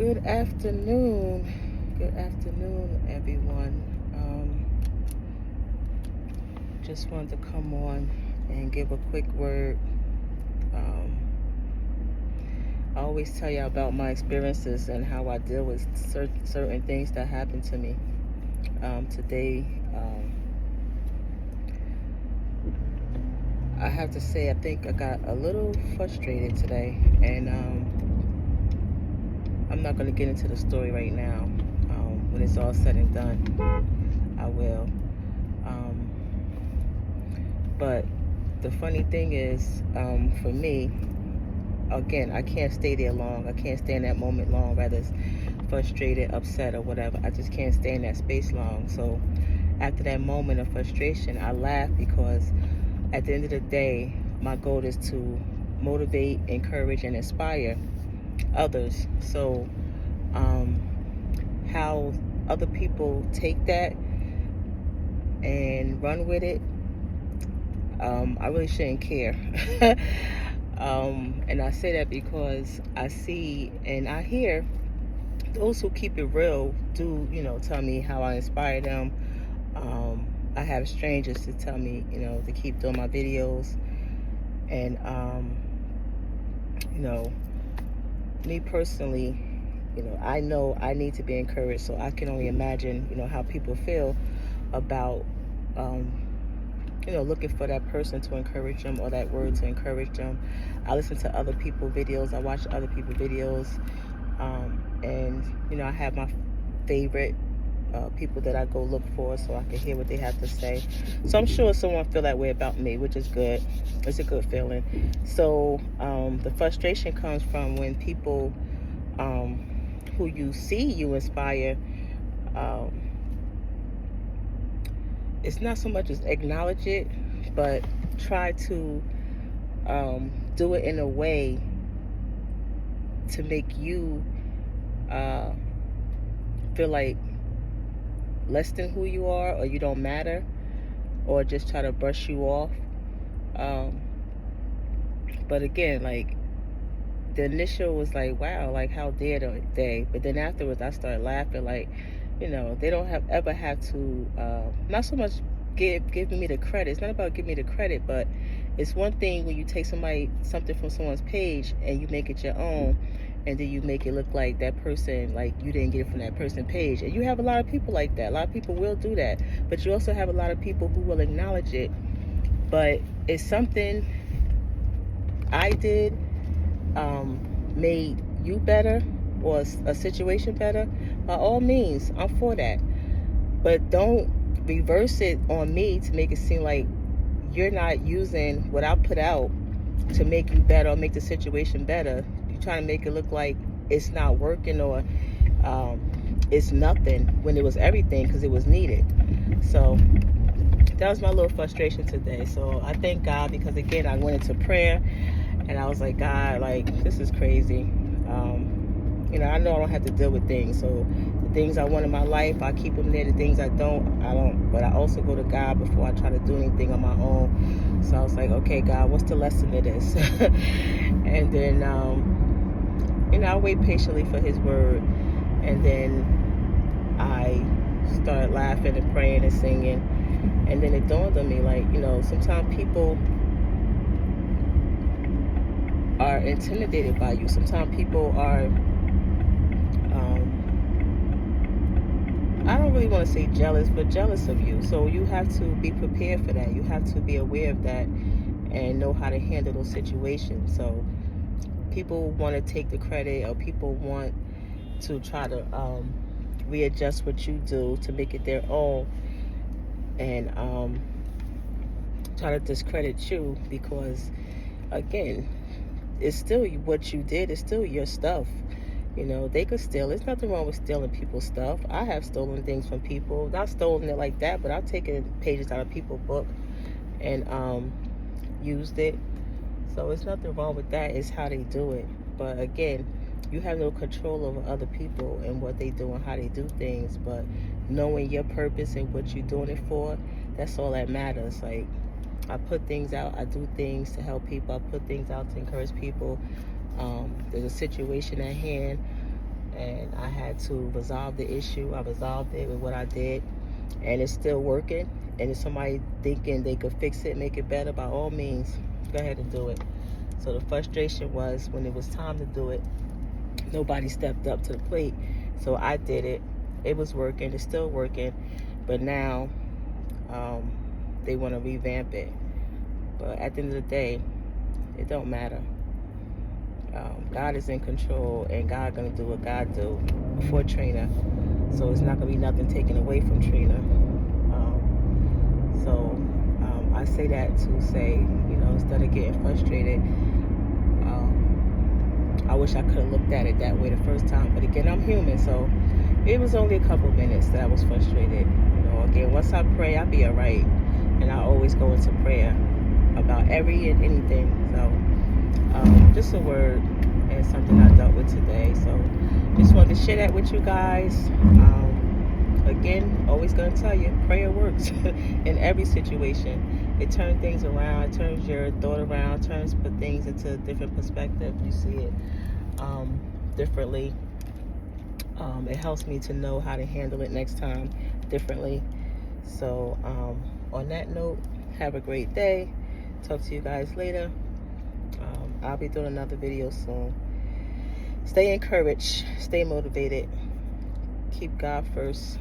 Good afternoon. Good afternoon, everyone. Just wanted to come on and give a quick word. I always tell you about my experiences and how I deal with certain things that happen to me. Today, I have to say, I think I got a little frustrated today, and I'm not going to get into the story right now. When it's all said and done, I will. But the funny thing is, for me, again, I can't stay there long. I can't stay in that moment long, whether it's frustrated, upset, or whatever. I just can't stay in that space long. So after that moment of frustration, I laugh because at the end of the day, my goal is to motivate, encourage, and inspire others. So how other people take that and run with it, I really shouldn't care. And I say that because I see and I hear those who keep it real do, tell me how I inspire them. I have strangers to tell me, to keep doing my videos. And, me personally, I know I need to be encouraged, so I can only imagine, how people feel about, looking for that person to encourage them or that word to encourage them. I listen to other people's videos. I watch other people's videos. And, I have my favorite people that I go look for so I can hear what they have to say. So I'm sure someone feel that way about me, which is good. It's a good feeling. So the frustration comes from when people who you see you inspire, it's not so much as acknowledge it, but try to do it in a way to make you feel like less than who you are, or you don't matter, or just try to brush you off. But again, like, the initial was like, wow, like, how dare they? But then afterwards, I started laughing, like, they don't ever have to, not so much giving me the credit. It's not about giving me the credit, but it's one thing when you take something from someone's page and you make it your own, and then you make it look like that person, like you didn't get it from that person's page. And you have a lot of people like that. A lot of people will do that. But you also have a lot of people who will acknowledge it. But it's something I did made you better, or a situation better, by all means, I'm for that. But don't reverse it on me to make it seem like you're not using what I put out to make you better or make the situation better. You're trying to make it look like it's not working, or it's nothing, when it was everything, because it was needed. So that was my little frustration today. So I thank God, because again, I went into prayer and I was like, God, like, this is crazy. I know I don't have to deal with things. So the things I want in my life, I keep them there. The things I don't. But I also go to God before I try to do anything on my own. So I was like, okay, God, what's the lesson of this? And then, I wait patiently for His word. And then I started laughing and praying and singing. And then it dawned on me, like, sometimes people are intimidated by you. Sometimes people are, I don't really want to say jealous, but jealous of you. So you have to be prepared for that. You have to be aware of that and know how to handle those situations. So people want to take the credit, or people want to try to readjust what you do to make it their own, and try to discredit you, because again, it's still what you did. It's still your stuff. They could steal. There's nothing wrong with stealing people's stuff. I have stolen things from people. Not stolen it like that, but I've taken pages out of people's book and used it. So it's nothing wrong with that. It's how they do it. But again, you have no control over other people and what they do and how they do things. But knowing your purpose and what you're doing it for, that's all that matters. Like, I put things out. I do things to help people. I put things out to encourage people. There's a situation at hand. and I had to resolve the issue. I resolved it with what I did, and it's still working. And if somebody thinking they could fix it, make it better, by all means, go ahead and do it. So the frustration was when it was time to do it, nobody stepped up to the plate. So I did it. It was working. It's still working. But now they want to revamp it. But at the end of the day, it don't matter. God is in control, and God gonna do what God do for Trina. So it's not gonna be nothing taken away from Trina. I say that to say, instead of getting frustrated, I wish I could have looked at it that way the first time. But again, I'm human, so it was only a couple minutes that I was frustrated. Again, once I pray, I'll be all right. And I always go into prayer about every and anything. So just a word and something I dealt with today. So just wanted to share that with you guys. Again, always going to tell you, prayer works in every situation. It turns things around, it turns your thought around, put things into a different perspective. You see it differently. It helps me to know how to handle it next time differently. So on that note, have a great day. Talk to you guys later. I'll be doing another video soon. Stay encouraged, stay motivated, keep God first.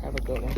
Have a good one.